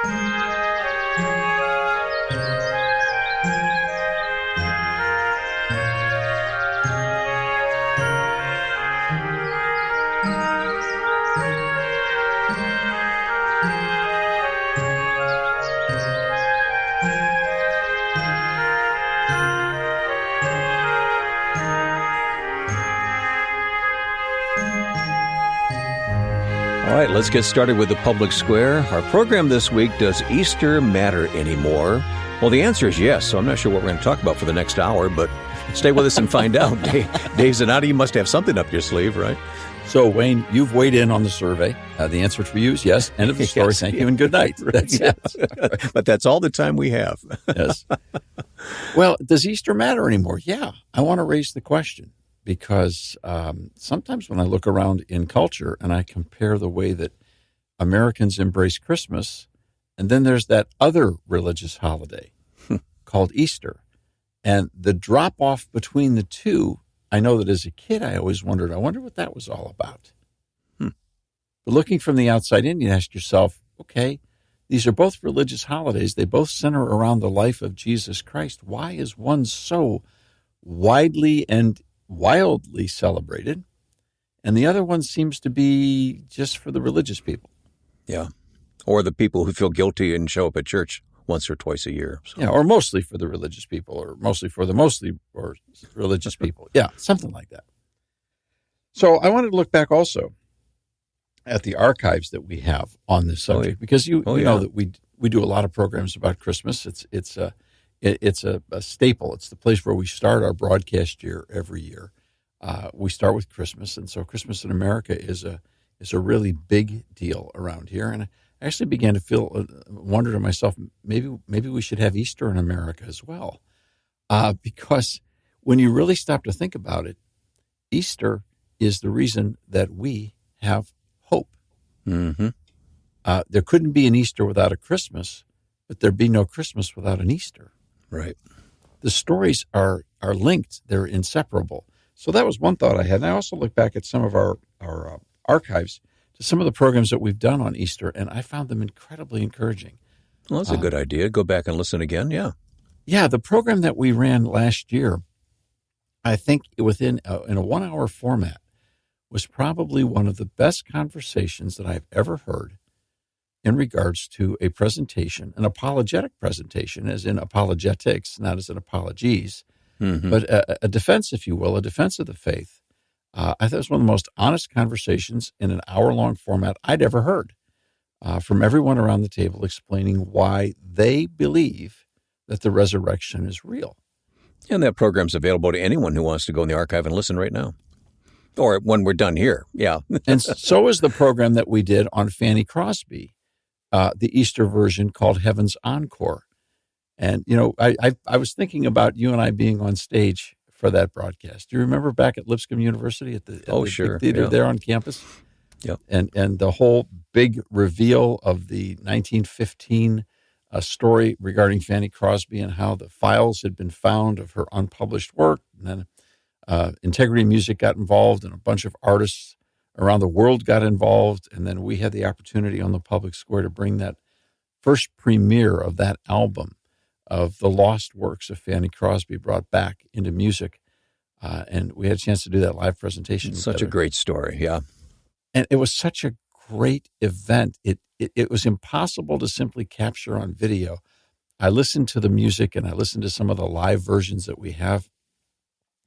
All right, let's get started with the Public Square. Our program this week, does Easter matter anymore? Well, the answer is yes, so I'm not sure what we're going to talk about for the next hour, but stay with us and find out. Dave Zanotti, you must have something up your sleeve, right? So, Wayne, you've weighed in on the survey. The answer for you is yes. End of the story. Yes. Thank you and good night. That's yes. But that's all the time we have. Yes. Well, does Easter matter anymore? Yeah. I want to raise the question because sometimes when I look around in culture and I compare the way that Americans embrace Christmas, and then there's that other religious holiday called Easter, and the drop-off between the two, I know that as a kid, I always wondered, I wonder what that was all about. But looking from the outside in, you ask yourself, okay, these are both religious holidays. They both center around the life of Jesus Christ. Why is one so widely and wildly celebrated, and the other one seems to be just for the religious people? Yeah, or the people who feel guilty and show up at church once or twice a year. So. Yeah, or mostly for the religious people, or mostly for the or religious people. Yeah, something like that. So I wanted to look back also at the archives that we have on this subject, because you know that we do a lot of programs about Christmas. It's a staple. It's the place where we start our broadcast year every year. We start with Christmas, and so Christmas in America is a really big deal around here. And I actually began to wonder to myself, maybe we should have Easter in America as well, because when you really stop to think about it, Easter is the reason that we have hope. Mm-hmm. There couldn't be an Easter without a Christmas, but there'd be no Christmas without an Easter. Right. The stories are linked. They're inseparable. So that was one thought I had. And I also looked back at some of our archives to some of the programs that we've done on Easter, and I found them incredibly encouraging. Well, that's a good idea. Go back and listen again, yeah. Yeah, the program that we ran last year, I think in a 1-hour format, was probably one of the best conversations that I've ever heard in regards to a presentation, an apologetic presentation, as in apologetics, not as in apologies, but a defense, if you will, a defense of the faith. I thought it was one of the most honest conversations in an hour-long format I'd ever heard, from everyone around the table explaining why they believe that the resurrection is real. And that program's available to anyone who wants to go in the archive and listen right now. Or when we're done here, yeah. And so is the program that we did on Fanny Crosby, the Easter version called Heaven's Encore. And, you know, I was thinking about you and I being on stage for that broadcast. Do you remember back at Lipscomb University at the sure. theater there on campus? Yeah. And the whole big reveal of the 1915 story regarding Fanny Crosby and how the files had been found of her unpublished work. And then Integrity Music got involved, and a bunch of artists around the world got involved. And then we had the opportunity on the Public Square to bring that first premiere of that album of the lost works of Fanny Crosby brought back into music. And we had a chance to do that live presentation. It's such a great story, yeah. And it was such a great event. It was impossible to simply capture on video. I listened to the music and I listened to some of the live versions that we have,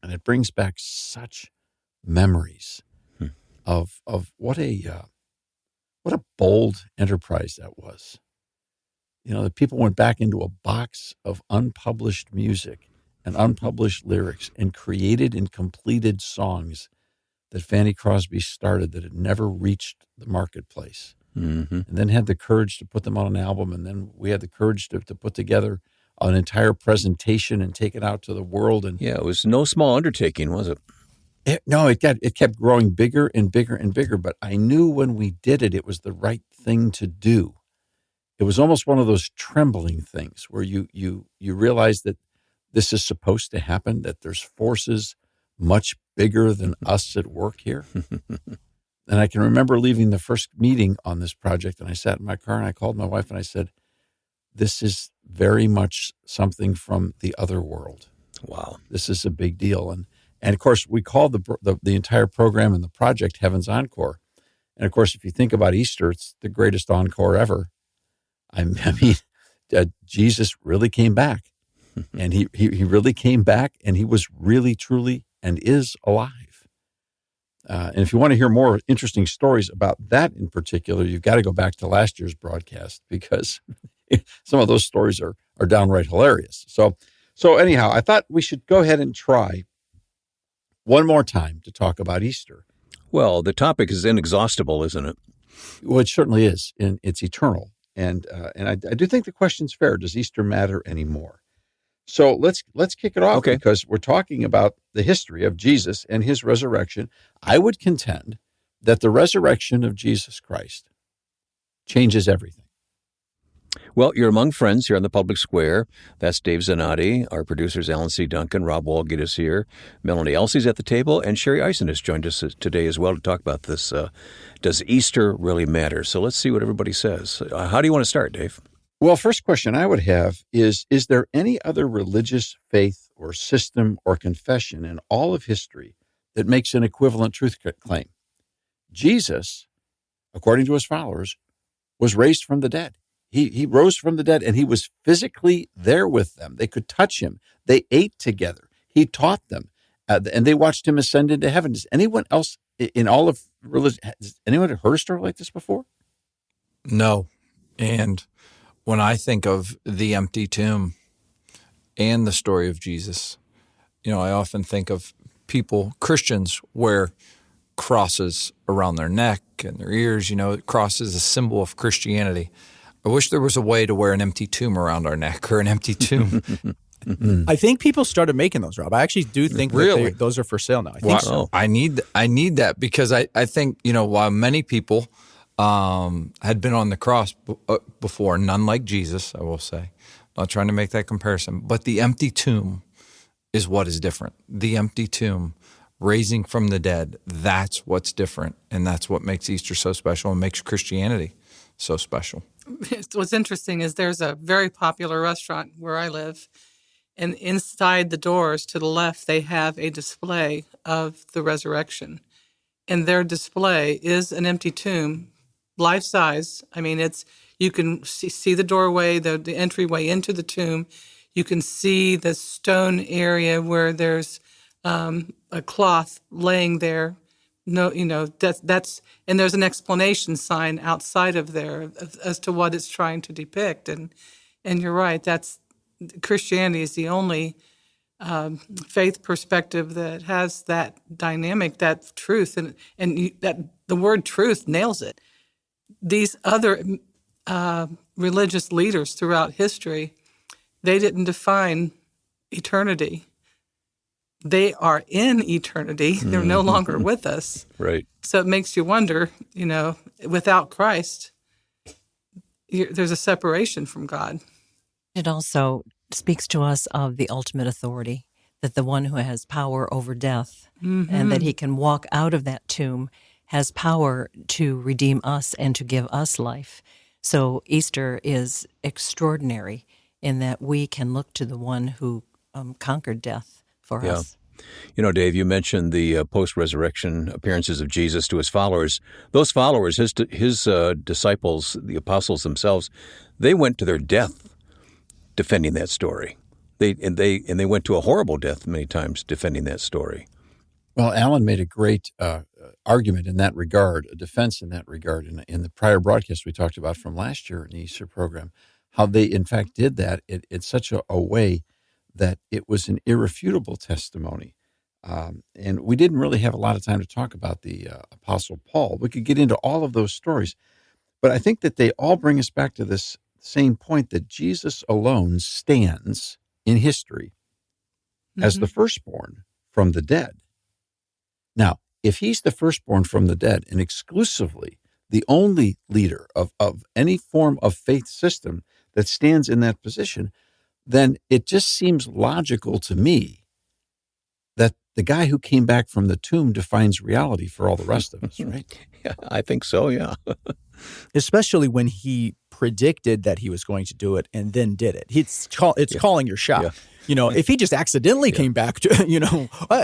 and it brings back such memories of what a bold enterprise that was. You know, the people went back into a box of unpublished music and unpublished lyrics and created and completed songs that Fanny Crosby started that had never reached the marketplace. And then had the courage to put them on an album. And then we had the courage to put together an entire presentation and take it out to the world. And yeah, it was no small undertaking, was it? It kept growing bigger and bigger and bigger. But I knew when we did it, it was the right thing to do. It was almost one of those trembling things where you realize that this is supposed to happen, that there's forces much bigger than us at work here. And I can remember leaving the first meeting on this project, and I sat in my car and I called my wife and I said, this is very much something from the other world. Wow. This is a big deal. And of course, we call the entire program and the project Heaven's Encore. And of course, if you think about Easter, it's the greatest encore ever. I mean, Jesus really came back. And he really came back, and he was really, truly, and is alive. And if you want to hear more interesting stories about that in particular, you've got to go back to last year's broadcast, because some of those stories are downright hilarious. So anyhow, I thought we should go ahead and try one more time to talk about Easter. Well, the topic is inexhaustible, isn't it? Well, it certainly is, and it's eternal. And I do think the question's fair. Does Easter matter anymore? So let's kick it off, because we're talking about the history of Jesus and his resurrection. I would contend that the resurrection of Jesus Christ changes everything. Well, you're among friends here on the Public Square. That's Dave Zanotti. Our producers, Alan C. Duncan, Rob Walgett is here. Melanie Elsie's at the table, and Sherry Eisen has joined us today as well to talk about this. Does Easter really matter? So let's see what everybody says. How do you want to start, Dave? Well, first question I would have is there any other religious faith or system or confession in all of history that makes an equivalent truth claim? Jesus, according to his followers, was raised from the dead. He rose from the dead, and he was physically there with them. They could touch him. They ate together. He taught them, and they watched him ascend into heaven. Does anyone else in all of religion, has anyone heard a story like this before? No. And when I think of the empty tomb and the story of Jesus, I often think of people, Christians, wear crosses around their neck and their ears. Cross is a symbol of Christianity. I wish there was a way to wear an empty tomb around our neck, or an empty tomb. I think people started making those, Rob. I actually do think that those are for sale now. I think so. I need that, because I think, while many people had been on the cross before, none like Jesus, I will say. I'm not trying to make that comparison, but the empty tomb is what is different. The empty tomb, raising from the dead, that's what's different, and that's what makes Easter so special and makes Christianity so special. What's interesting is there's a very popular restaurant where I live, and inside the doors to the left, they have a display of the resurrection. And their display is an empty tomb, life size. I mean, you can see the doorway, the entryway into the tomb. You can see the stone area where there's a cloth laying there. No, that's and there's an explanation sign outside of there as to what it's trying to depict. And you're right. That's Christianity is the only faith perspective that has that dynamic, that truth, and that the word truth nails it. These other religious leaders throughout history, they didn't define eternity. They are in eternity. They're no longer with us. Right. So it makes you wonder, without Christ, there's a separation from God. It also speaks to us of the ultimate authority, that the one who has power over death, and that he can walk out of that tomb, has power to redeem us and to give us life. So Easter is extraordinary in that we can look to the one who conquered death for us. Dave, you mentioned the post-resurrection appearances of Jesus to his followers. Those followers, his disciples, the apostles themselves, they went to their death defending that story. They went to a horrible death many times defending that story. Well, Alan made a great argument in that regard, a defense in that regard. In the prior broadcast we talked about from last year in the Easter program, how they in fact did that in such a way that it was an irrefutable testimony. And we didn't really have a lot of time to talk about the Apostle Paul. We could get into all of those stories, but I think that they all bring us back to this same point that Jesus alone stands in history as the firstborn from the dead. Now, if he's the firstborn from the dead and exclusively the only leader of any form of faith system that stands in that position, then it just seems logical to me that the guy who came back from the tomb defines reality for all the rest of us, right? Yeah, I think so, yeah. Especially when he predicted that he was going to do it and then did it. It's calling your shot. Yeah. If he just accidentally came back to,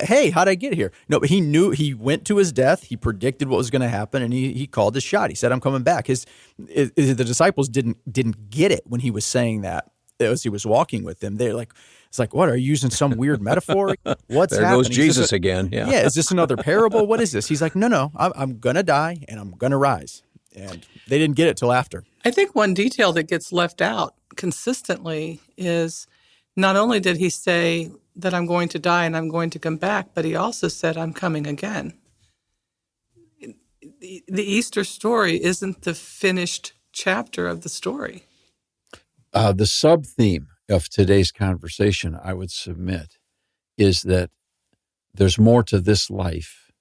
hey, how'd I get here? No, but he knew, he went to his death. He predicted what was going to happen, and he called his shot. He said, I'm coming back. The disciples didn't get it when he was saying that as he was walking with them. They're like, it's like, what, are you using some weird metaphor? What's there happening? Goes Jesus again. Yeah. Is this another parable? What is this? He's like, no, I'm going to die and I'm going to rise. And they didn't get it till after. I think one detail that gets left out consistently is not only did he say that I'm going to die and I'm going to come back, but he also said I'm coming again. The Easter story isn't the finished chapter of the story. The sub-theme of today's conversation, I would submit, is that there's more to this life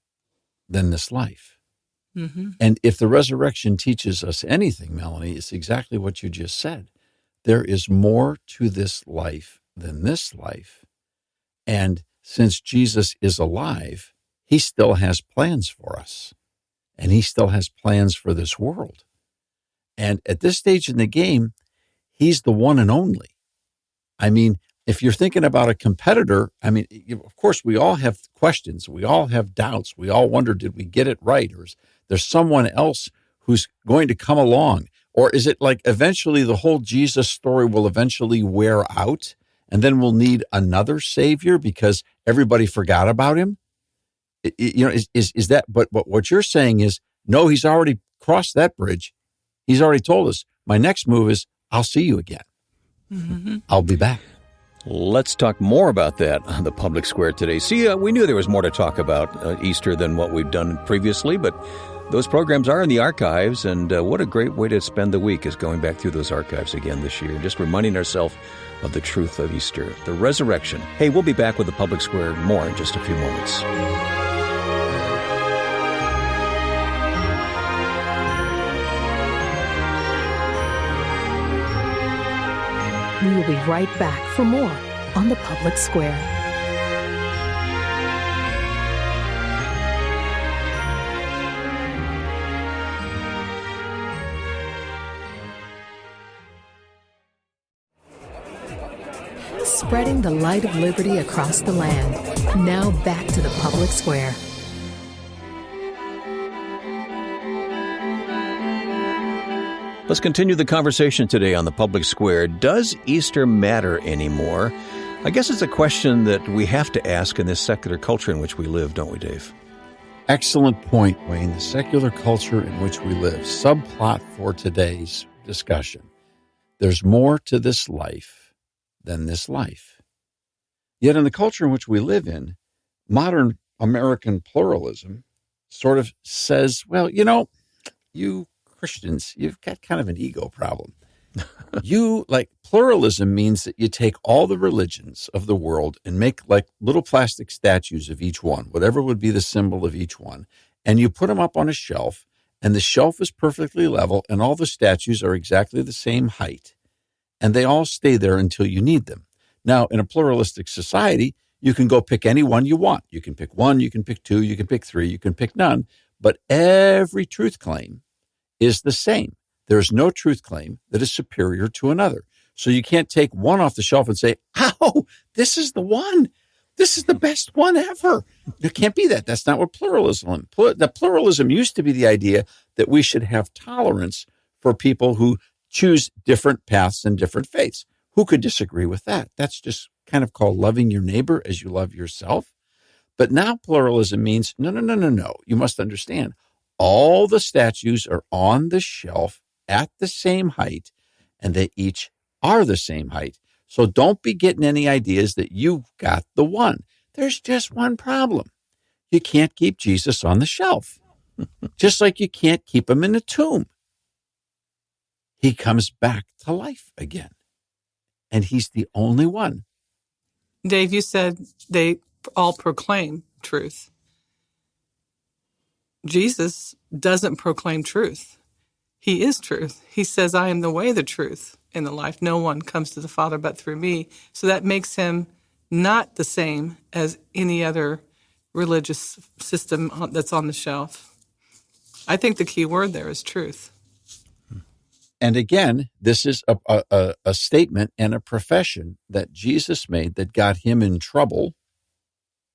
than this life. Mm-hmm. And if the resurrection teaches us anything, Melanie, it's exactly what you just said. There is more to this life than this life. And since Jesus is alive, he still has plans for us. And he still has plans for this world. And at this stage in the game, he's the one and only. I mean, if you're thinking about a competitor, I mean, of course, we all have questions. We all have doubts. We all wonder, did we get it right? Or is there someone else who's going to come along? Or is it like eventually the whole Jesus story will eventually wear out and then we'll need another savior because everybody forgot about him? Is that, but what you're saying is, no, he's already crossed that bridge. He's already told us, my next move is, I'll see you again. Mm-hmm. I'll be back. Let's talk more about that on the Public Square today. See, we knew there was more to talk about Easter than what we've done previously, but those programs are in the archives, and what a great way to spend the week is going back through those archives again this year, just reminding ourselves of the truth of Easter, the resurrection. Hey, we'll be back with the Public Square more in just a few moments. We will be right back for more on the Public Square. Spreading the light of liberty across the land. Now back to the Public Square. Let's continue the conversation today on the Public Square. Does Easter matter anymore? I guess it's a question that we have to ask in this secular culture in which we live, don't we, Dave? Excellent point, Wayne. The secular culture in which we live. Subplot for today's discussion. There's more to this life than this life. Yet in the culture in which we live in, modern American pluralism sort of says, well, you Christians, you've got kind of an ego problem. Pluralism means that you take all the religions of the world and make like little plastic statues of each one, whatever would be the symbol of each one, and you put them up on a shelf, and the shelf is perfectly level, and all the statues are exactly the same height, and they all stay there until you need them. Now, in a pluralistic society, you can go pick any one you want. You can pick one, you can pick two, you can pick three, you can pick none, but every truth claim is the same. There's no truth claim that is superior to another. So you can't take one off the shelf and say, oh, this is the one. This is the best one ever. It can't be that. That's not what pluralism. The pluralism used to be the idea that we should have tolerance for people who choose different paths and different faiths. Who could disagree with that? That's just kind of called loving your neighbor as you love yourself. But now pluralism means, no. You must understand. All the statues are on the shelf at the same height, and they each are the same height. So don't be getting any ideas that you've got the one. There's just one problem. You can't keep Jesus on the shelf, just like you can't keep him in a tomb. He comes back to life again, and he's the only one. Dave, you said they all proclaim truth. Jesus doesn't proclaim truth. He is truth. He says, I am the way, the truth, and the life. No one comes to the Father but through me. So that makes him not the same as any other religious system that's on the shelf. I think the key word there is truth. And again, this is a statement and a profession that Jesus made that got him in trouble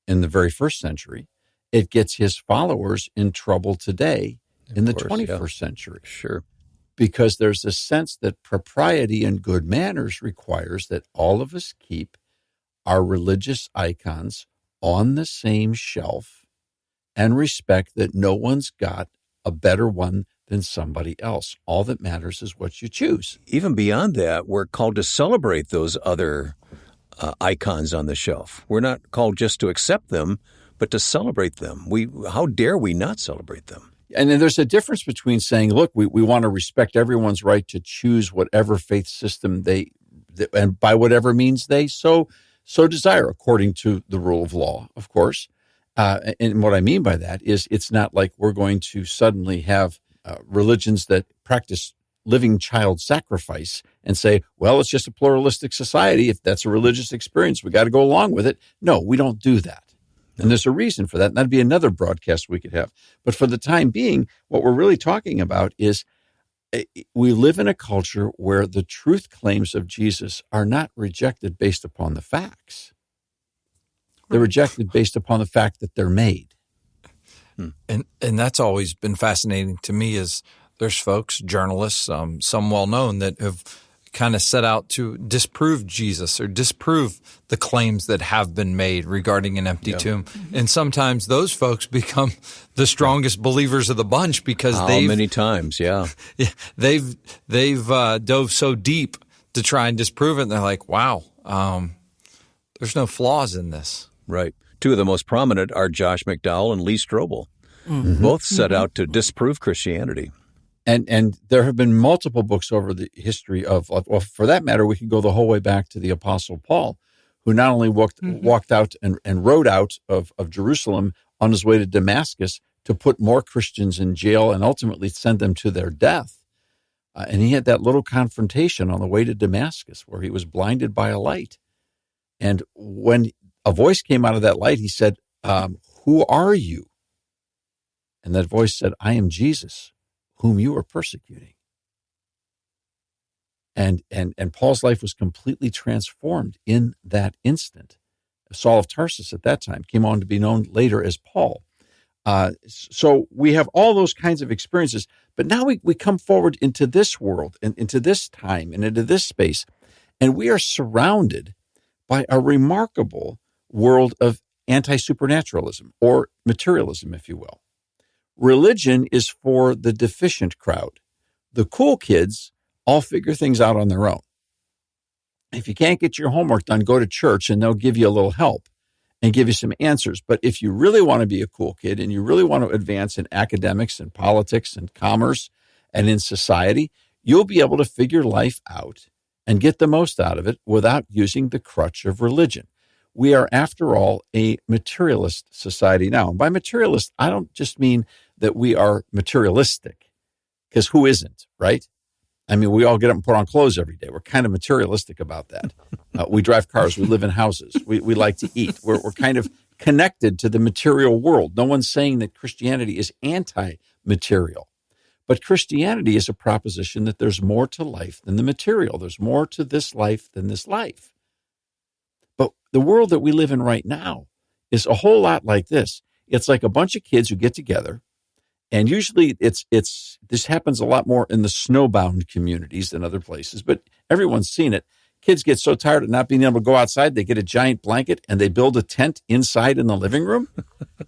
in the very first century. It gets his followers in trouble today in the 21st century. Sure. Because there's a sense that propriety and good manners requires that all of us keep our religious icons on the same shelf and respect that no one's got a better one than somebody else. All that matters is what you choose. Even beyond that, we're called to celebrate those other icons on the shelf. We're not called just to accept them, but to celebrate them. How dare we not celebrate them? And then there's a difference between saying, look, we want to respect everyone's right to choose whatever faith system and by whatever means they so desire, according to the rule of law, of course. And what I mean by that is it's not like we're going to suddenly have religions that practice living child sacrifice and say, well, it's just a pluralistic society. If that's a religious experience, we got to go along with it. No, we don't do that. And there's a reason for that. And that'd be another broadcast we could have. But for the time being, what we're really talking about is we live in a culture where the truth claims of Jesus are not rejected based upon the facts. They're rejected based upon the fact that they're made. And that's always been fascinating to me is there's folks, journalists, some well-known that have kind of set out to disprove Jesus or disprove the claims that have been made regarding an empty tomb. And sometimes those folks become the strongest believers of the bunch because many times, they've dove so deep to try and disprove it. And they're like, wow, there's no flaws in this. Right. Two of the most prominent are Josh McDowell and Lee Strobel. Both set out to disprove Christianity. And there have been multiple books over the history of, well, for that matter, we could go the whole way back to the Apostle Paul, who not only walked out and rode out of Jerusalem on his way to Damascus to put more Christians in jail and ultimately send them to their death. And he had that little confrontation on the way to Damascus where he was blinded by a light. And when a voice came out of that light, he said, who are you? And that voice said, I am Jesus, whom you are persecuting. And Paul's life was completely transformed in that instant. Saul of Tarsus at that time came on to be known later as Paul. So we have all those kinds of experiences, but now we come forward into this world and into this time and into this space, and we are surrounded by a remarkable world of anti-supernaturalism or materialism, if you will. Religion is for the deficient crowd. The cool kids all figure things out on their own. If you can't get your homework done, go to church and they'll give you a little help and give you some answers. But if you really want to be a cool kid and you really want to advance in academics and politics and commerce and in society, you'll be able to figure life out and get the most out of it without using the crutch of religion. We are, after all, a materialist society now. And by materialist, I don't just mean that we are materialistic, because who isn't, right? I mean, we all get up and put on clothes every day. We're kind of materialistic about that. We drive cars. We live in houses. We like to eat. We're kind of connected to the material world. No one's saying that Christianity is anti-material. But Christianity is a proposition that there's more to life than the material. There's more to this life than this life. But the world that we live in right now is a whole lot like this. It's like a bunch of kids who get together, and usually this happens a lot more in the snowbound communities than other places, but everyone's seen it. Kids get so tired of not being able to go outside, they get a giant blanket and they build a tent inside in the living room,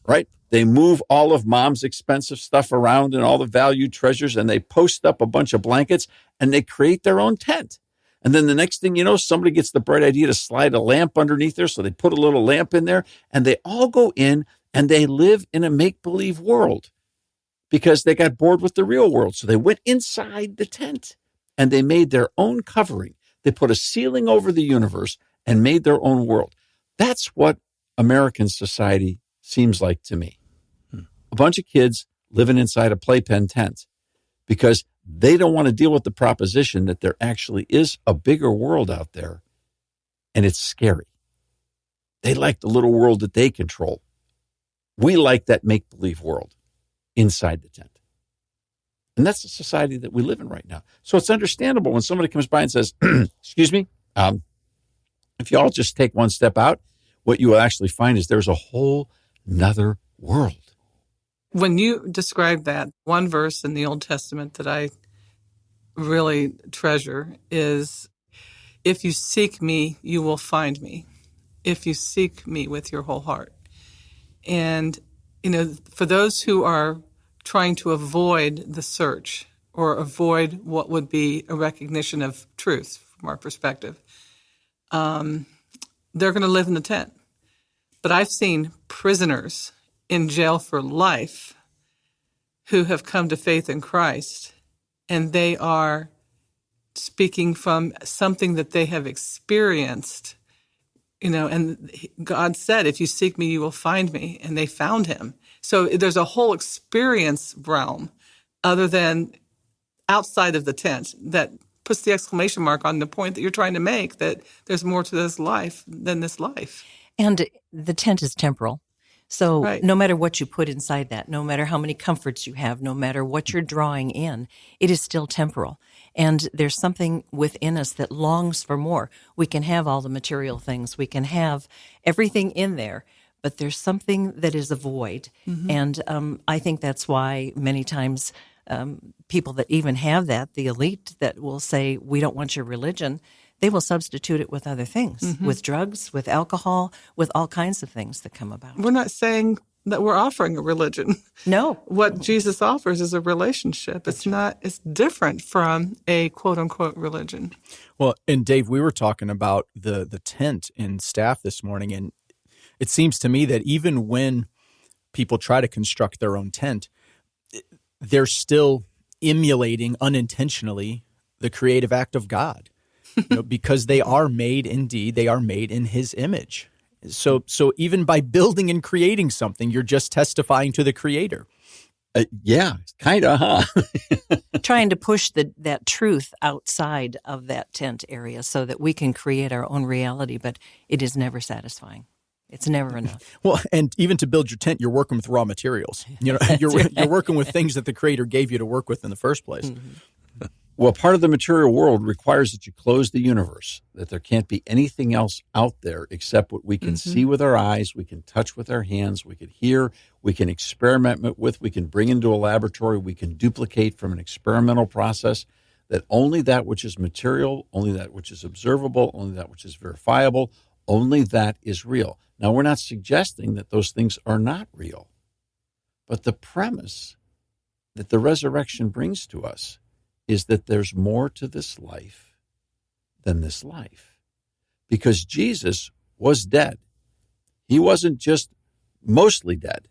right? They move all of mom's expensive stuff around and all the valued treasures, and they post up a bunch of blankets and they create their own tent. And then the next thing you know, somebody gets the bright idea to slide a lamp underneath there. So they put a little lamp in there and they all go in and they live in a make-believe world because they got bored with the real world. So they went inside the tent and they made their own covering. They put a ceiling over the universe and made their own world. That's what American society seems like to me. A bunch of kids living inside a playpen tent because they don't want to deal with the proposition that there actually is a bigger world out there, and it's scary. They like the little world that they control. We like that make-believe world inside the tent. And that's the society that we live in right now. So it's understandable when somebody comes by and says, excuse me, if you all just take one step out, what you will actually find is there's a whole nother world. When you describe that, one verse in the Old Testament that I really treasure is, if you seek me, you will find me. If you seek me with your whole heart. And, for those who are trying to avoid the search or avoid what would be a recognition of truth from our perspective, they're going to live in the tent. But I've seen prisoners in jail for life who have come to faith in Christ, and they are speaking from something that they have experienced, and God said, if you seek me, you will find me, and they found him. So there's a whole experience realm other than outside of the tent that puts the exclamation mark on the point that you're trying to make, that there's more to this life than this life. And the tent is temporal. So Right. No matter what you put inside that, no matter how many comforts you have, no matter what you're drawing in, it is still temporal. And there's something within us that longs for more. We can have all the material things. We can have everything in there, but there's something that is a void. Mm-hmm. And I think that's why many times people that even have that, the elite that will say, we don't want your religion, they will substitute it with other things, mm-hmm. with drugs, with alcohol, with all kinds of things that come about. We're not saying that we're offering a religion. No. What Jesus offers is a relationship. It's not, it's different from a quote unquote religion. Well, and Dave, we were talking about the tent in staff this morning, and it seems to me that even when people try to construct their own tent, they're still emulating unintentionally the creative act of God. Because they are made, indeed, they are made in his image. So even by building and creating something, you're just testifying to the creator. Yeah, kind of, huh? Trying to push that truth outside of that tent area so that we can create our own reality, but it is never satisfying. It's never enough. Well, and even to build your tent, you're working with raw materials. You're working with things that the creator gave you to work with in the first place. Mm-hmm. Well, part of the material world requires that you close the universe, that there can't be anything else out there except what we can mm-hmm. see with our eyes, we can touch with our hands, we can hear, we can experiment with, we can bring into a laboratory, we can duplicate from an experimental process, that only that which is material, only that which is observable, only that which is verifiable, only that is real. Now, we're not suggesting that those things are not real, but the premise that the resurrection brings to us is that there's more to this life than this life. Because Jesus was dead. He wasn't just mostly dead.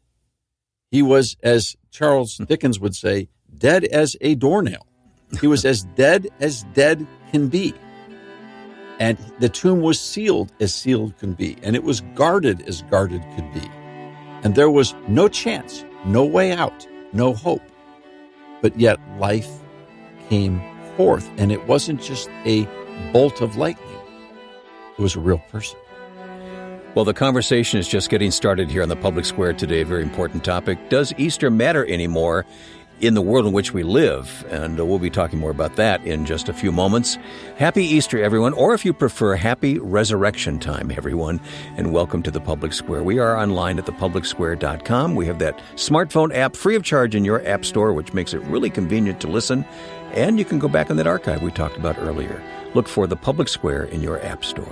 He was, as Charles Dickens would say, dead as a doornail. He was as dead can be. And the tomb was sealed as sealed can be. And it was guarded as guarded could be. And there was no chance, no way out, no hope. But yet life came forth, and it wasn't just a bolt of lightning. It was a real person. Well, the conversation is just getting started here on the Public Square today. A very important topic. Does Easter matter anymore in the world in which we live? And we'll be talking more about that in just a few moments. Happy Easter, everyone, or if you prefer, happy resurrection time, everyone, and welcome to the Public Square. We are online at thepublicsquare.com. We have that smartphone app free of charge in your app store, which makes it really convenient to listen. And you can go back on that archive we talked about earlier. Look for the Public Square in your app store.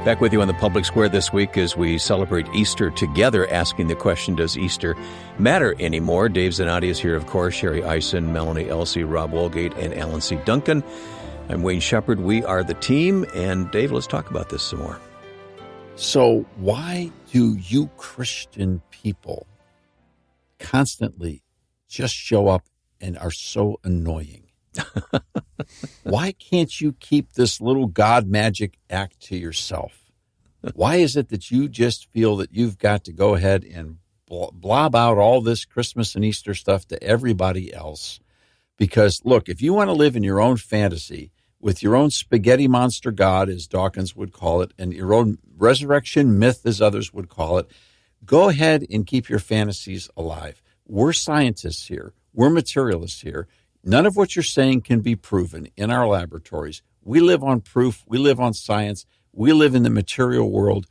Back with you on the Public Square this week as we celebrate Easter together, asking the question, does Easter matter anymore? Dave Zanotti is here, of course, Sherry Eisen, Melanie Elsey, Rob Walgate, and Alan C. Duncan. I'm Wayne Shepherd. We are the team. And Dave, let's talk about this some more. So why do you Christian people constantly just show up and are so annoying? Why can't you keep this little God magic act to yourself? Why is it that you just feel that you've got to go ahead and blob out all this Christmas and Easter stuff to everybody else? Because, look, if you want to live in your own fantasy with your own spaghetti monster God, as Dawkins would call it, and your own resurrection myth, as others would call it, go ahead and keep your fantasies alive. We're scientists here. We're materialists here. None of what you're saying can be proven in our laboratories. We live on proof. We live on science. We live in the material world.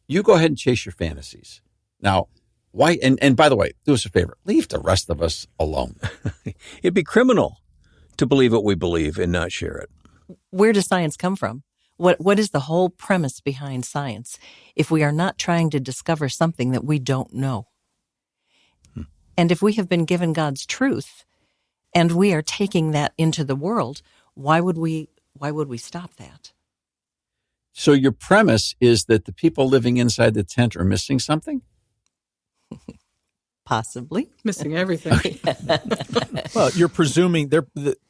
You go ahead and chase your fantasies. Now, why? And by the way, do us a favor. Leave the rest of us alone. It'd be criminal to believe what we believe and not share it. Where does science come from? What is the whole premise behind science if we are not trying to discover something that we don't know? And if we have been given God's truth and we are taking that into the world, why would we stop that? So your premise is that the people living inside the tent are missing something? Possibly. Missing everything. Well, you're presuming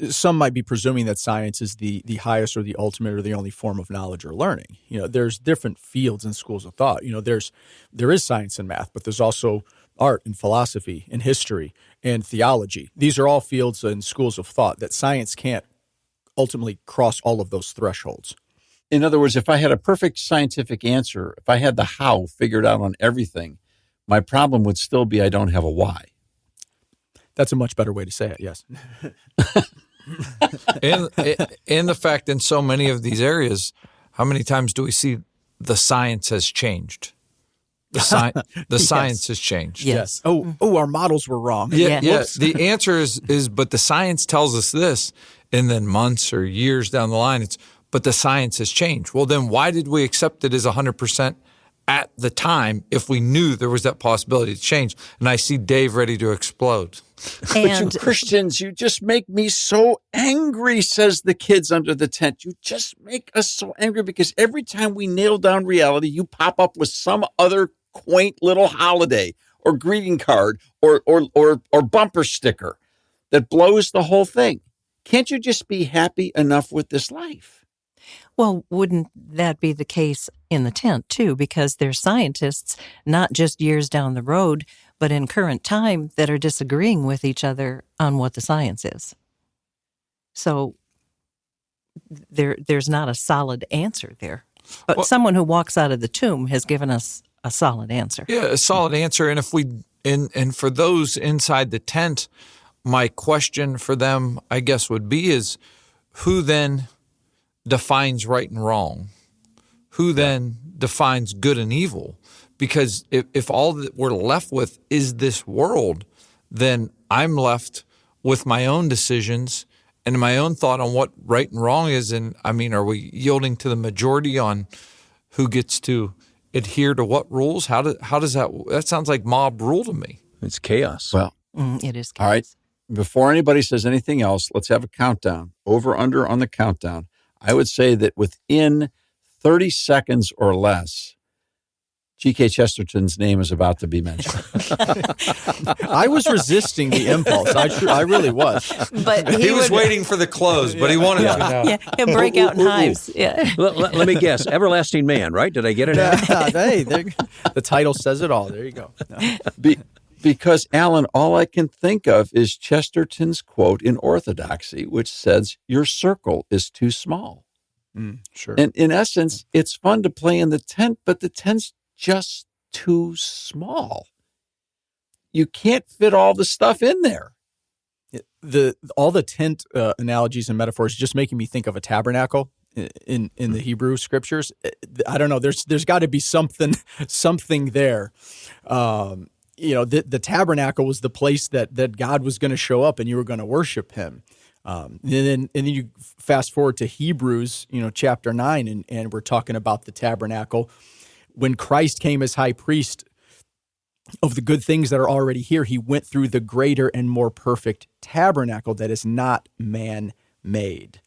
some might be presuming that science is the highest or the ultimate or the only form of knowledge or learning. There's different fields and schools of thought. There is science and math, but there's also art and philosophy and history and theology. These are all fields and schools of thought that science can't ultimately cross all of those thresholds. In other words, if I had a perfect scientific answer, if I had the how figured out on everything, my problem would still be I don't have a why. That's a much better way to say it, yes. and the fact in so many of these areas, how many times do we see the science has changed? The Yes. science has changed. Yes. Oh, our models were wrong. Yeah. Whoops. The answer is, but the science tells us this, and then months or years down the line, but the science has changed. Well, then why did we accept it as 100% at the time if we knew there was that possibility to change? And I see Dave ready to explode. But you Christians, you just make me so angry, says the kids under the tent. You just make us so angry because every time we nail down reality, you pop up with some other quaint little holiday or greeting card or bumper sticker that blows the whole thing. Can't you just be happy enough with this life? Well, wouldn't that be the case in the tent, too? Because there's scientists, not just years down the road, but in current time that are disagreeing with each other on what the science is. So there's not a solid answer there. But someone who walks out of the tomb has given us a solid answer. Yeah, a solid answer. And if and for those inside the tent, my question for them, I guess, would be is who then defines right and wrong? Who then defines good and evil? Because if all that we're left with is this world, then I'm left with my own decisions and my own thought on what right and wrong is. And I mean, are we yielding to the majority on who gets to adhere to what rules? How does that sounds like mob rule to me. It's chaos. Well, It is chaos. all right. Before anybody says anything else, let's have a countdown. Over, under on the countdown. I would say that within 30 seconds or less, G.K. Chesterton's name is about to be mentioned. I was resisting the impulse. I really was. But He was waiting for the close, but he wanted to now. Yeah, he'll break out in hives. Yeah. Let me guess. Everlasting Man, right? Did I get it out? Hey, the title says it all. There you go. Because, Alan, all I can think of is Chesterton's quote in Orthodoxy, which says, your circle is too small. Sure. And in essence, it's fun to play in the tent, but the tent's just too small. You can't fit all the stuff in there. All the tent analogies and metaphors just making me think of a tabernacle in the Hebrew scriptures. I don't know. There's got to be something there. The tabernacle was the place that God was going to show up and you were going to worship him. And then you fast forward to Hebrews, chapter 9, and we're talking about the tabernacle. When Christ came as high priest of the good things that are already here, he went through the greater and more perfect tabernacle that is not man-made.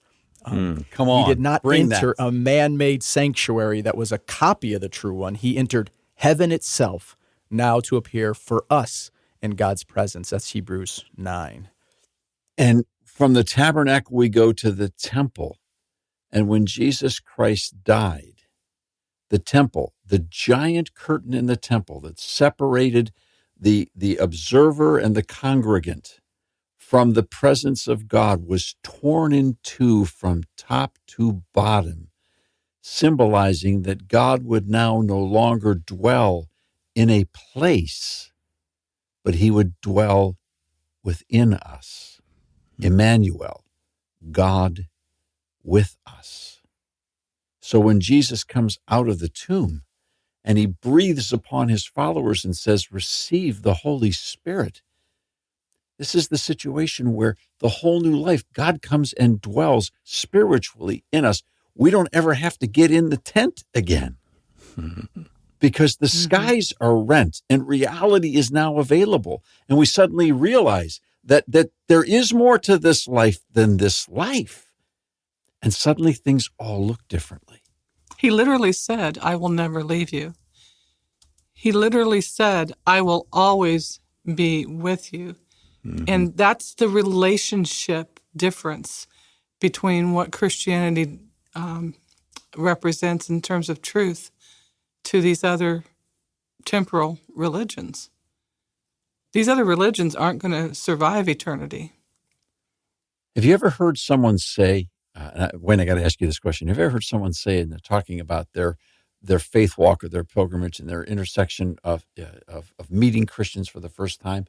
Come on. He did not bring enter that. a man-made sanctuary that was a copy of the true one. He entered heaven itself now to appear for us in God's presence. That's Hebrews 9. And from the tabernacle, we go to the temple. And when Jesus Christ died, the temple, the giant curtain in the temple that separated the observer and the congregant from the presence of God was torn in two from top to bottom, symbolizing that God would now no longer dwell in a place, but he would dwell within us. Emmanuel, God with us. So when Jesus comes out of the tomb and he breathes upon his followers and says, receive the Holy Spirit, this is the situation where the whole new life, God comes and dwells spiritually in us. We don't ever have to get in the tent again because the skies are rent and reality is now available. And we suddenly realize that there is more to this life than this life. And suddenly things all look differently. He literally said, I will never leave you. He literally said, I will always be with you. And that's the relationship difference between what Christianity represents in terms of truth to these other temporal religions. These other religions aren't going to survive eternity. Have you ever heard someone say, Wayne, I got to ask you this question. Have you ever heard someone say, and they're talking about their faith walk or their pilgrimage and their intersection of meeting Christians for the first time?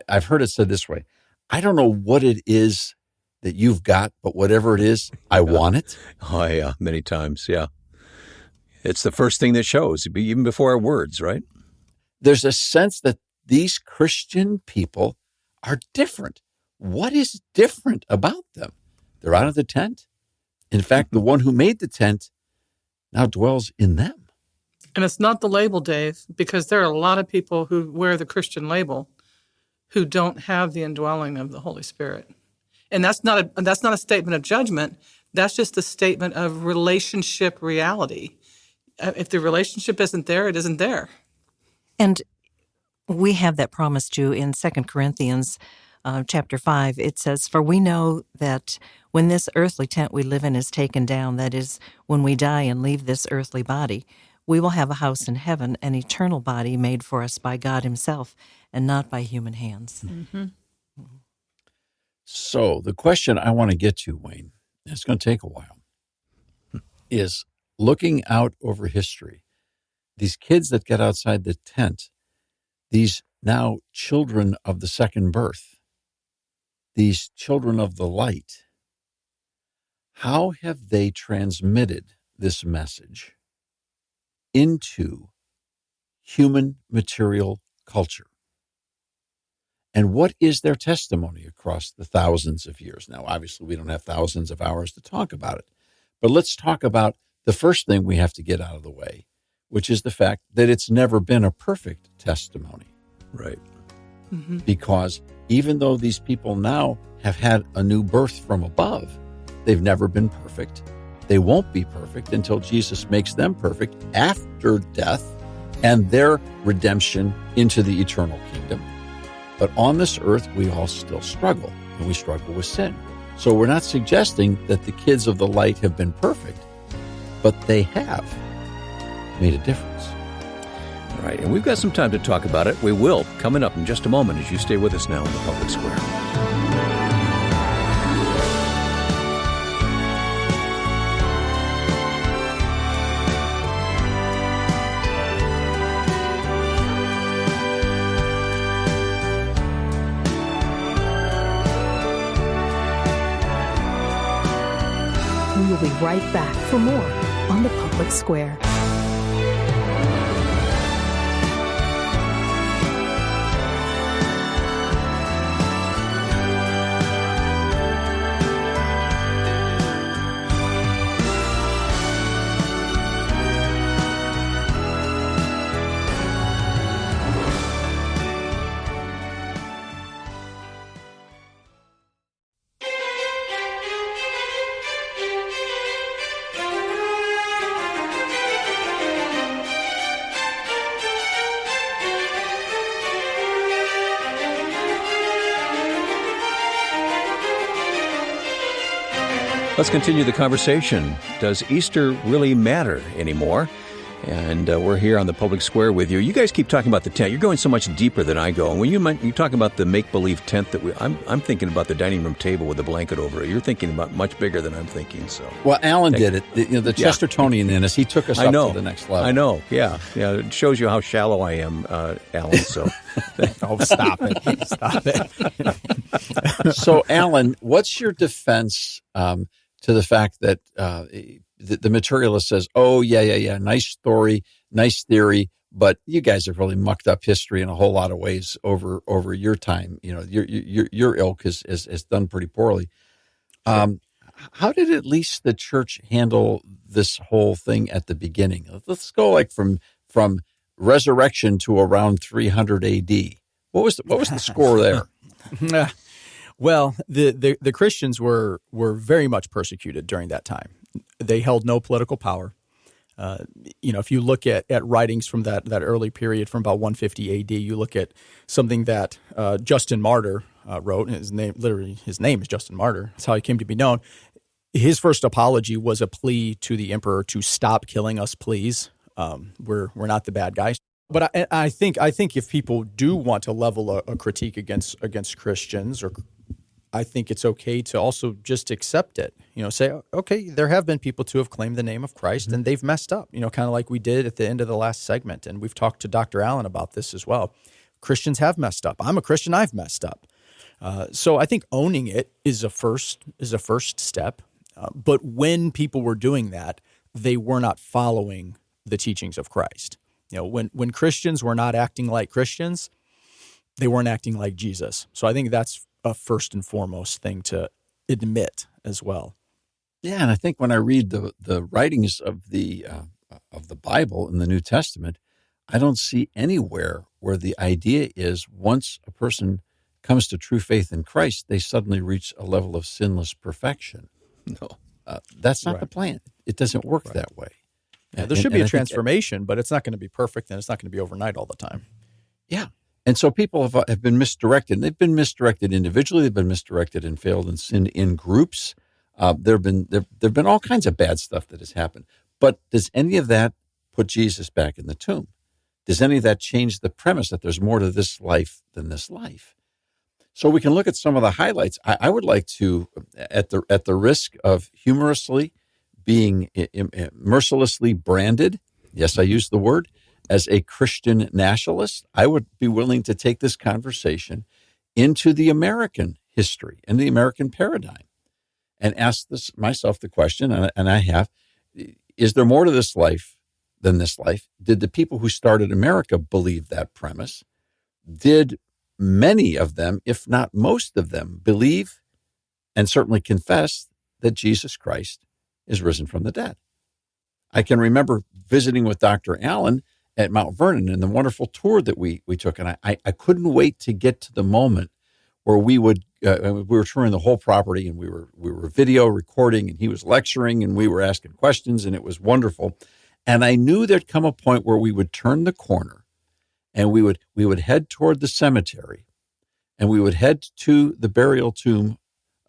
I've heard it said this way: I don't know what it is that you've got, but whatever it is, I want it. Oh, yeah, many times, yeah. It's the first thing that shows, even before our words, right? There's a sense that these Christian people are different. What is different about them? They're out of the tent. In fact, the one who made the tent now dwells in them. And it's not the label, Dave, because there are a lot of people who wear the Christian label who don't have the indwelling of the Holy Spirit. And that's not a statement of judgment. That's just a statement of relationship reality. If the relationship isn't there, it isn't there. And we have that promise too in 2 Corinthians chapter 5. It says, for we know that when this earthly tent we live in is taken down, that is, when we die and leave this earthly body, we will have a house in heaven, an eternal body made for us by God himself and not by human hands. Mm-hmm. So the question I want to get to, Wayne, and it's going to take a while, is looking out over history. These kids that get outside the tent, these now children of the second birth, these children of the light, how have they transmitted this message into human material culture? And what is their testimony across the thousands of years? Now, obviously, we don't have thousands of hours to talk about it, but let's talk about the first thing we have to get out of the way, which is the fact that it's never been a perfect testimony. Right. Mm-hmm. Because even though these people now have had a new birth from above, they've never been perfect. They won't be perfect until Jesus makes them perfect after death and their redemption into the eternal kingdom. But on this earth, we all still struggle, and we struggle with sin. So we're not suggesting that the kids of the light have been perfect, but they have made a difference. All right, and we've got some time to talk about it. We will, coming up in just a moment as you stay with us now in the Public Square. We will be right back for more on the Public Square. Let's continue the conversation. Does Easter really matter anymore? And we're here on the public square with you. You guys keep talking about the tent. You're going so much deeper than I go. And when you talk about the make-believe tent, I'm thinking about the dining room table with the blanket over it. You're thinking about much bigger than I'm thinking. So, well, Alan did it. The Chestertonian in us, he took us up to the next level. I know. Yeah. It shows you how shallow I am, Alan. So, oh, stop it! Stop it! So, Alan, what's your defense to the fact that the materialist says, "Oh, yeah, nice story, nice theory, but you guys have really mucked up history in a whole lot of ways over your time. You know, your ilk has done pretty poorly." How did at least the church handle this whole thing at the beginning? Let's go like from resurrection to around 300 A.D. What was the score there? Well, the Christians were very much persecuted during that time. They held no political power. If you look at writings from that early period, from about 150 A.D., you look at something that Justin Martyr wrote. His name is Justin Martyr. That's how he came to be known. His first apology was a plea to the emperor to stop killing us, please. We're not the bad guys. But I think if people do want to level a critique against Christians, or I think it's okay to also just accept it. Say, okay, there have been people who have claimed the name of Christ and they've messed up, kind of like we did at the end of the last segment. And we've talked to Dr. Allen about this as well. Christians have messed up. I'm a Christian. I've messed up. So I think owning it is a first step. But when people were doing that, they were not following the teachings of Christ. When Christians were not acting like Christians, they weren't acting like Jesus. So I think that's a first and foremost thing to admit as well. Yeah, and I think when I read the writings of the Bible in the New Testament, I don't see anywhere where the idea is once a person comes to true faith in Christ, they suddenly reach a level of sinless perfection. No, that's not the plan. It doesn't work that way. Yeah, there should be a transformation, but it's not going to be perfect, and it's not going to be overnight all the time. Yeah. And so people have been misdirected. They've been misdirected individually. They've been misdirected and failed and sinned in groups. There've been all kinds of bad stuff that has happened. But does any of that put Jesus back in the tomb? Does any of that change the premise that there's more to this life than this life? So we can look at some of the highlights. I would like to, at the risk of humorously being mercilessly branded, yes, I use the word, as a Christian nationalist, I would be willing to take this conversation into the American history and the American paradigm and ask myself the question, and I have, is there more to this life than this life? Did the people who started America believe that premise? Did many of them, if not most of them, believe and certainly confess that Jesus Christ is risen from the dead? I can remember visiting with Dr. Allen at Mount Vernon in the wonderful tour that we took. And I couldn't wait to get to the moment where we were touring the whole property, and we were video recording, and he was lecturing, and we were asking questions, and it was wonderful. And I knew there'd come a point where we would turn the corner, and we would head toward the cemetery, and we would head to the burial tomb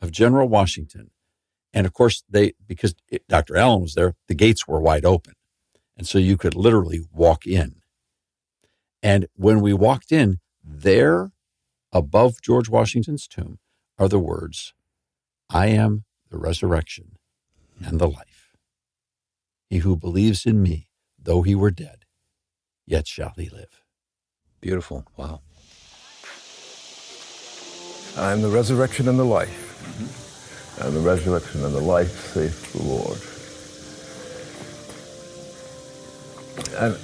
of General Washington. And of course, because Dr. Allen was there, the gates were wide open. And so you could literally walk in. And when we walked in, there above George Washington's tomb are the words, "I am the resurrection and the life. He who believes in me, though he were dead, yet shall he live." Beautiful. Wow. I am the resurrection and the life. And the resurrection and the life, saith the Lord. And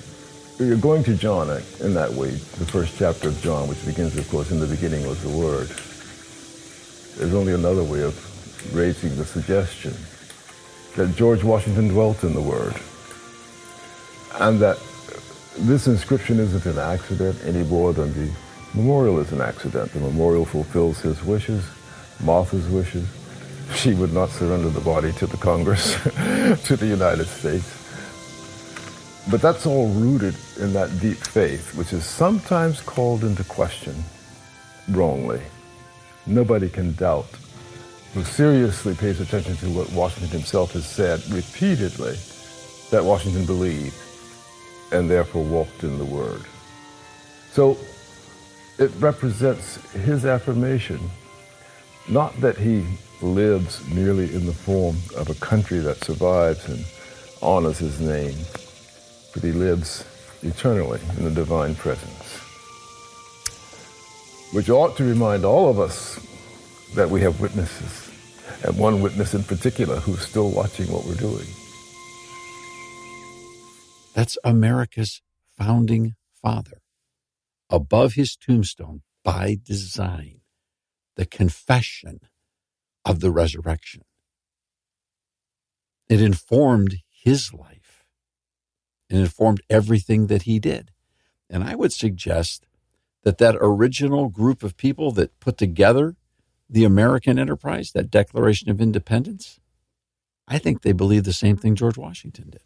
you're going to John in that way, the first chapter of John, which begins, of course, in the beginning was the Word. There's only another way of raising the suggestion that George Washington dwelt in the Word, and that this inscription isn't an accident any more than the memorial is an accident. The memorial fulfills his wishes, Martha's wishes. She would not surrender the body to the Congress, to the United States. But that's all rooted in that deep faith, which is sometimes called into question wrongly. Nobody can doubt who seriously pays attention to what Washington himself has said repeatedly, that Washington believed and therefore walked in the Word. So it represents his affirmation, not that he lives merely in the form of a country that survives and honors his name, but he lives eternally in the divine presence, which ought to remind all of us that we have witnesses, and one witness in particular who's still watching what we're doing. That's America's founding father. Above his tombstone, by design, the confession of the resurrection. It informed his life. It informed everything that he did. And I would suggest that original group of people that put together the American enterprise, that Declaration of Independence, I think they believe the same thing George Washington did.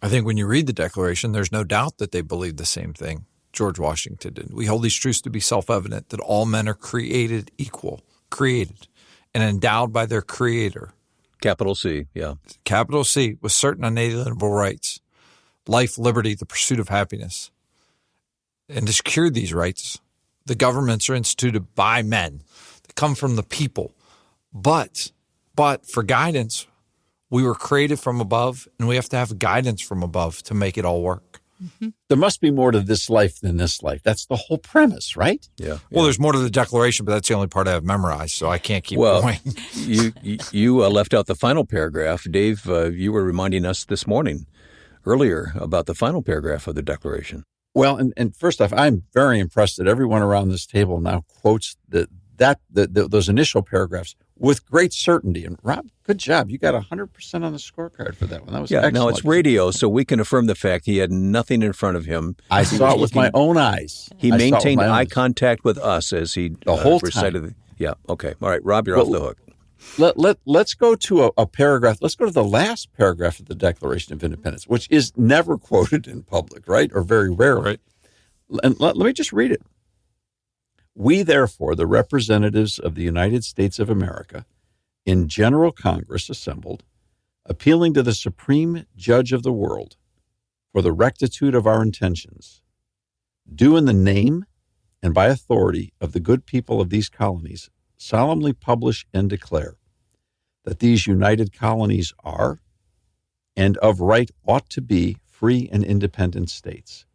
I think when you read the Declaration, there's no doubt that they believe the same thing George Washington did. We hold these truths to be self-evident, that all men are created equal, created and endowed by their Creator. Capital C, yeah. Capital C, with certain unalienable rights, life, liberty, the pursuit of happiness. And to secure these rights, the governments are instituted by men. They come from the people. But for guidance, we were created from above, and we have to have guidance from above to make it all work. Mm-hmm. There must be more to this life than this life. That's the whole premise, right? Yeah. Well, there's more to the Declaration, but that's the only part I have memorized, so I can't keep going. you left out the final paragraph. Dave, you were reminding us this morning, earlier, about the final paragraph of the Declaration. Well, and first off, I'm very impressed that everyone around this table now quotes those initial paragraphs with great certainty. And Rob, good job. You got 100% on the scorecard for that one. That was excellent. Now it's radio, so we can affirm the fact he had nothing in front of him. I saw it with my own eyes. He maintained eye contact with us as he the whole recited time. Yeah, okay. All right, Rob, you're off the hook. Let's go to a paragraph. Let's go to the last paragraph of the Declaration of Independence, which is never quoted in public, right? Or very rarely. Right. And let me just read it. We, therefore, the representatives of the United States of America, in General Congress assembled, appealing to the Supreme Judge of the world for the rectitude of our intentions, do in the name and by authority of the good people of these colonies, solemnly publish and declare that these united colonies are, and of right ought to be, free and independent states,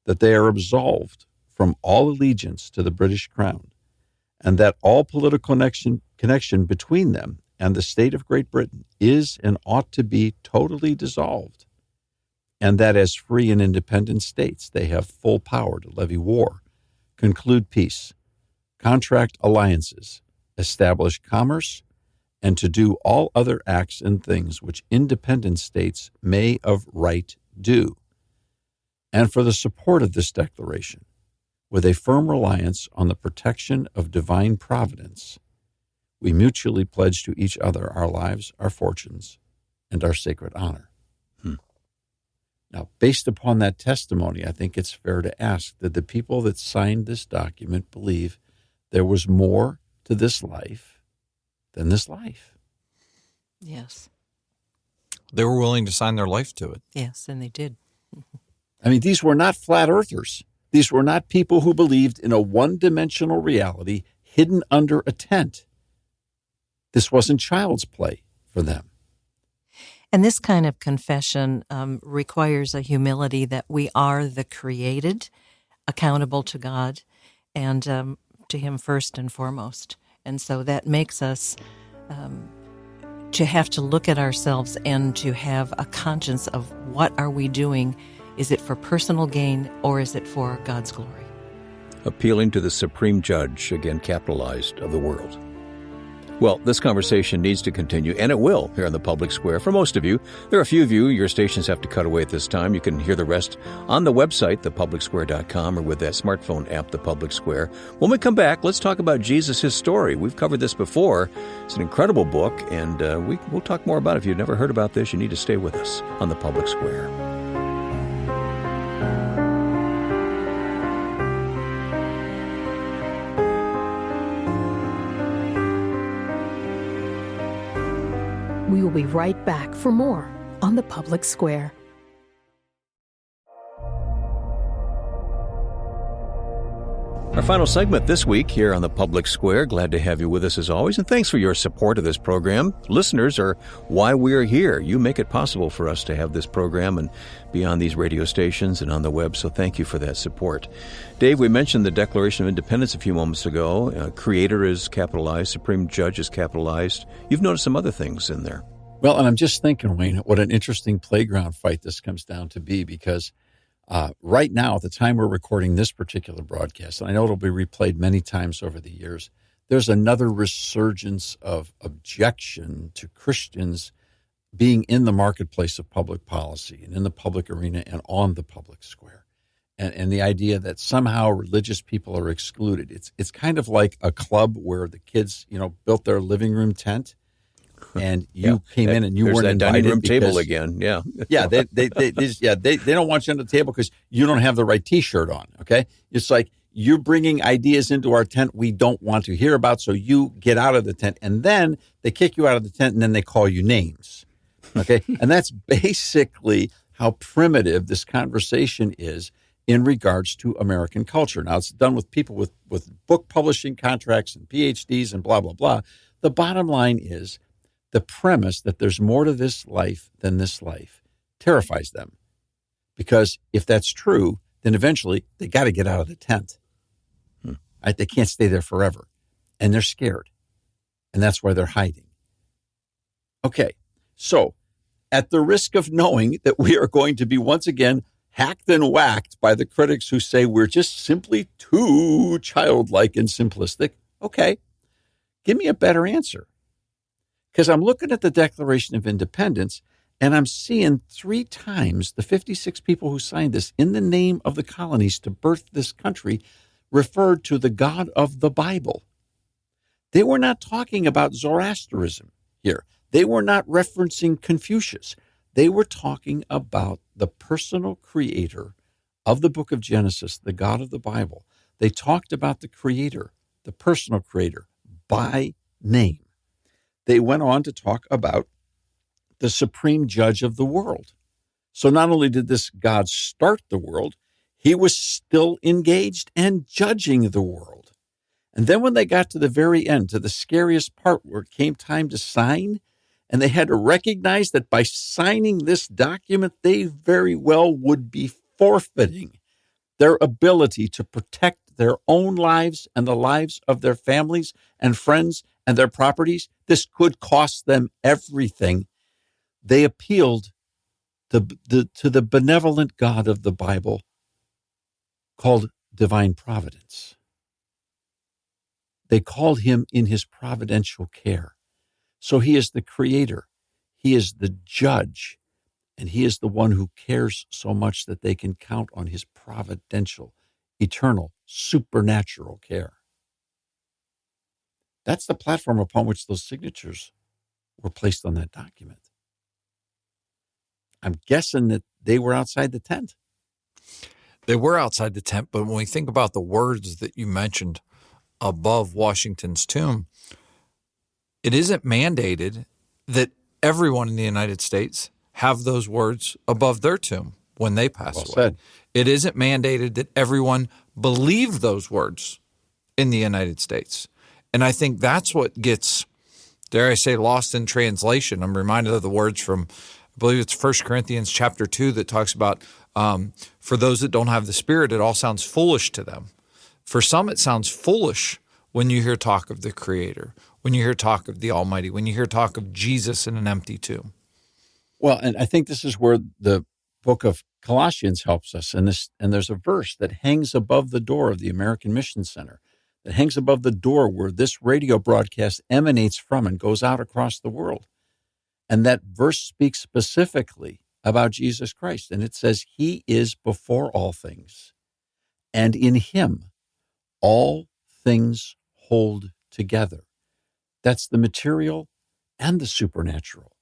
that they are absolved from all allegiance to the British Crown, and that all political connection between them and the state of Great Britain is and ought to be totally dissolved, and that as free and independent states they have full power to levy war, conclude peace, contract alliances, establish commerce, and to do all other acts and things which independent states may of right do. And for the support of this declaration, with a firm reliance on the protection of divine providence, we mutually pledge to each other our lives, our fortunes, and our sacred honor. Now, based upon that testimony, I think it's fair to ask, did the people that signed this document believe there was more to this life than this life? Yes. They were willing to sign their life to it. Yes, and they did. I mean, these were not flat earthers. These were not people who believed in a one-dimensional reality hidden under a tent. This wasn't child's play for them. And this kind of confession requires a humility that we are the created, accountable to God, and to Him first and foremost. And so that makes us to have to look at ourselves and to have a conscience of what are we doing. Is it for personal gain or is it for God's glory? Appealing to the Supreme Judge, again capitalized, of the world. Well, this conversation needs to continue, and it will, here on the Public Square. For most of you, there are a few of you, your stations have to cut away at this time. You can hear the rest on the website, thepublicsquare.com, or with that smartphone app, The Public Square. When we come back, let's talk about Jesus, his story. We've covered this before. It's an incredible book, and we'll talk more about it. If you've never heard about this, you need to stay with us on the Public Square. We will be right back for more on The Public Square. Our final segment this week here on the Public Square. Glad to have you with us as always, and thanks for your support of this program. Listeners are why we are here. You make it possible for us to have this program and be on these radio stations and on the web, so thank you for that support. Dave, we mentioned the Declaration of Independence a few moments ago. Creator is capitalized, Supreme Judge is capitalized. You've noticed some other things in there. Well, and I'm just thinking, Wayne, what an interesting playground fight this comes down to be, because right now, at the time we're recording this particular broadcast, and I know it'll be replayed many times over the years, there's another resurgence of objection to Christians being in the marketplace of public policy and in the public arena and on the public square. And the idea that somehow religious people are excluded. It's kind of like a club where the kids, built their living room tent, and you came in and you weren't invited. Dining room because, table again, yeah. Yeah, they don't want you on the table because you don't have the right T-shirt on, okay? It's like, you're bringing ideas into our tent we don't want to hear about, so you get out of the tent. And then they kick you out of the tent, and then they call you names, okay? And that's basically how primitive this conversation is in regards to American culture. Now, it's done with people with book publishing contracts and PhDs and blah, blah, blah. The bottom line is, the premise that there's more to this life than this life terrifies them. Because if that's true, then eventually they got to get out of the tent. Right? They can't stay there forever. And they're scared. And that's why they're hiding. Okay, so at the risk of knowing that we are going to be once again hacked and whacked by the critics who say we're just simply too childlike and simplistic, okay, give me a better answer. Because I'm looking at the Declaration of Independence, and I'm seeing 3 times the 56 people who signed this in the name of the colonies to birth this country referred to the God of the Bible. They were not talking about Zoroastrianism here. They were not referencing Confucius. They were talking about the personal creator of the book of Genesis, the God of the Bible. They talked about the creator, the personal creator, by name. They went on to talk about the supreme judge of the world. So not only did this God start the world, he was still engaged and judging the world. And then when they got to the very end, to the scariest part where it came time to sign, and they had to recognize that by signing this document, they very well would be forfeiting their ability to protect their own lives and the lives of their families and friends and their properties. This could cost them everything. They appealed to the benevolent God of the Bible called divine providence. They called him in his providential care. So he is the creator. He is the judge. And he is the one who cares so much that they can count on his providential, eternal, supernatural care. That's the platform upon which those signatures were placed on that document. I'm guessing that they were outside the tent. They were outside the tent, but when we think about the words that you mentioned above Washington's tomb, it isn't mandated that everyone in the United States have those words above their tomb when they pass away. Said. It isn't mandated that everyone believe those words in the United States. And I think that's what gets, dare I say, lost in translation. I'm reminded of the words from, I believe it's 1 Corinthians chapter 2 that talks about, for those that don't have the Spirit, it all sounds foolish to them. For some, it sounds foolish when you hear talk of the Creator, when you hear talk of the Almighty, when you hear talk of Jesus in an empty tomb. Well, and I think this is where the book of Colossians helps us. And there's a verse that hangs above the door of the American Mission Center, that hangs above the door where this radio broadcast emanates from and goes out across the world. And that verse speaks specifically about Jesus Christ. And it says, he is before all things, and in him all things hold together. That's the material and the supernatural.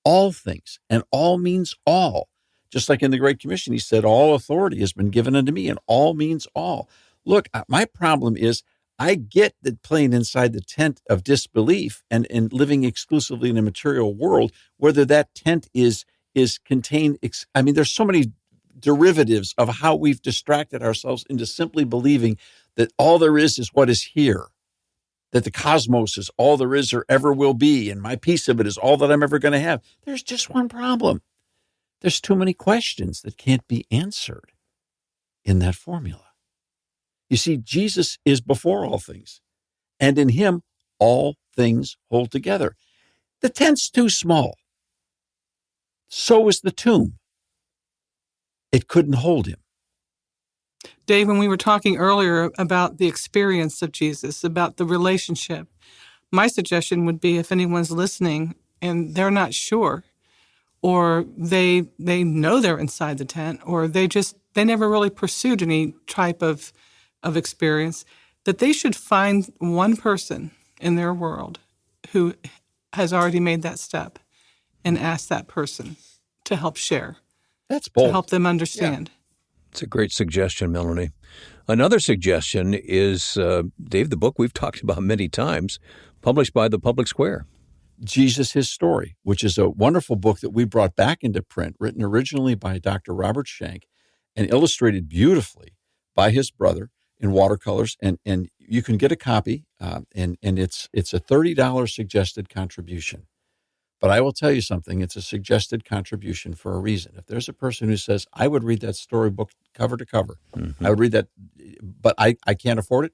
All things, and all means all. Just like in the Great Commission, he said, all authority has been given unto me, and all means all. Look, my problem is I get that playing inside the tent of disbelief and living exclusively in a material world, whether that tent is contained. I mean, there's so many derivatives of how we've distracted ourselves into simply believing that all there is what is here, that the cosmos is all there is or ever will be, and my piece of it is all that I'm ever going to have. There's just one problem. There's too many questions that can't be answered in that formula. You see, Jesus is before all things, and in him, all things hold together. The tent's too small. So is the tomb. It couldn't hold him. Dave, when we were talking earlier about the experience of Jesus, about the relationship, my suggestion would be if anyone's listening and they're not sure, or they know they're inside the tent, or they never really pursued any type of experience, that they should find one person in their world who has already made that step and ask that person to help share. That's bold. To help them understand. Yeah. It's a great suggestion, Melanie. Another suggestion is, Dave, the book we've talked about many times, published by the Public Square. Jesus, His Story, which is a wonderful book that we brought back into print, written originally by Dr. Robert Schenck and illustrated beautifully by his brother in watercolors. And you can get a copy, and it's a $30 suggested contribution. But I will tell you something, it's a suggested contribution for a reason. If there's a person who says, I would read that storybook cover to cover, I would read that, but I can't afford it,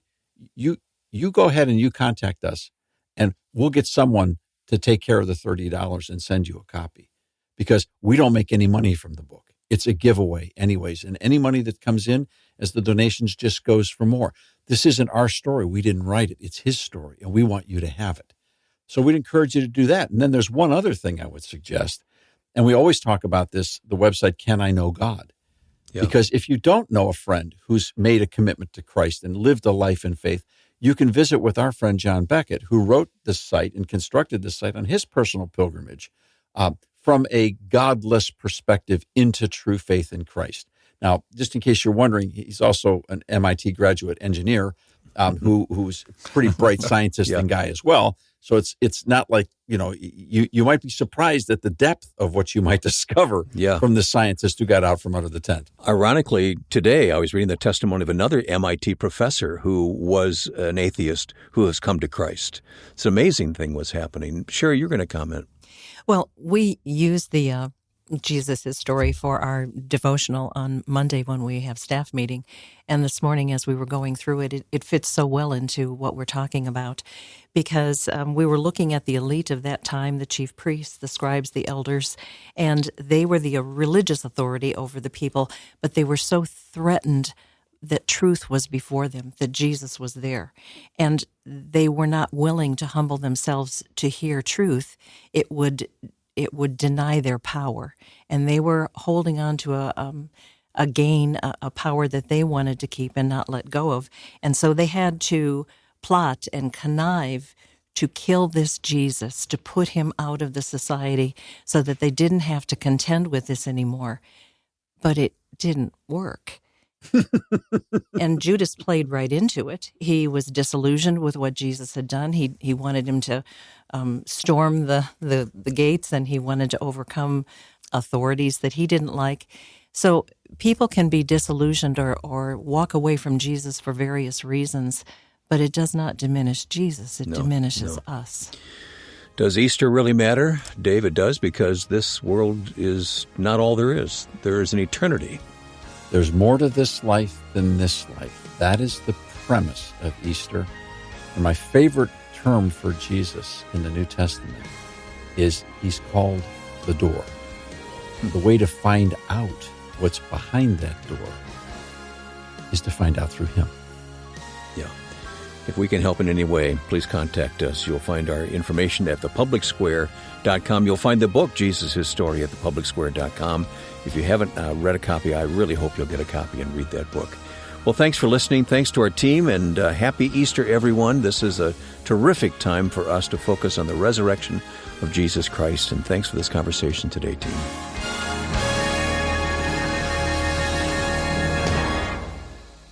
you go ahead and you contact us, and we'll get someone to take care of the $30 and send you a copy, because we don't make any money from the book. It's a giveaway anyways, and any money that comes in as the donations just goes for more. This isn't our story. We didn't write it. It's his story, and we want you to have it. So we'd encourage you to do that. And then there's one other thing I would suggest, and we always talk about this, the website Can I Know God? Yeah. Because if you don't know a friend who's made a commitment to Christ and lived a life in faith, you can visit with our friend John Beckett, who wrote this site and constructed this site on his personal pilgrimage from a godless perspective into true faith in Christ. Now, just in case you're wondering, he's also an MIT graduate engineer who's a pretty bright scientist and guy as well. So it's not like, you might be surprised at the depth of what you might discover from the scientist who got out from under the tent. Ironically, today I was reading the testimony of another MIT professor who was an atheist who has come to Christ. It's an amazing thing was happening. Sherry, you're going to comment. Well, we use the Jesus' His Story for our devotional on Monday when we have staff meeting. And this morning as we were going through it, it fits so well into what we're talking about, because we were looking at the elite of that time, the chief priests, the scribes, the elders, and they were the religious authority over the people, but they were so threatened that truth was before them, that Jesus was there. And they were not willing to humble themselves to hear truth. It would deny their power. And they were holding on to a power that they wanted to keep and not let go of. And so they had to plot and connive to kill this Jesus, to put him out of the society so that they didn't have to contend with this anymore. But it didn't work. And Judas played right into it. He was disillusioned with what Jesus had done. He wanted him to storm the gates, and he wanted to overcome authorities that he didn't like. So people can be disillusioned or walk away from Jesus for various reasons, but it does not diminish Jesus. It diminishes us. Does Easter really matter? Dave, it does, because this world is not all there is. There is an eternity. There's more to this life than this life. That is the premise of Easter. And my favorite term for Jesus in the New Testament is he's called the door. The way to find out what's behind that door is to find out through him. Yeah. If we can help in any way, please contact us. You'll find our information at thepublicsquare.com. You'll find the book, Jesus, His Story, at thepublicsquare.com. If you haven't read a copy, I really hope you'll get a copy and read that book. Well, thanks for listening. Thanks to our team, and happy Easter, everyone. This is a terrific time for us to focus on the resurrection of Jesus Christ, and thanks for this conversation today, team.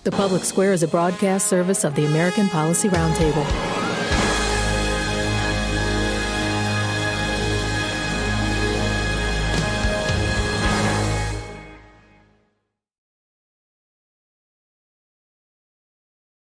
The Public Square is a broadcast service of the American Policy Roundtable.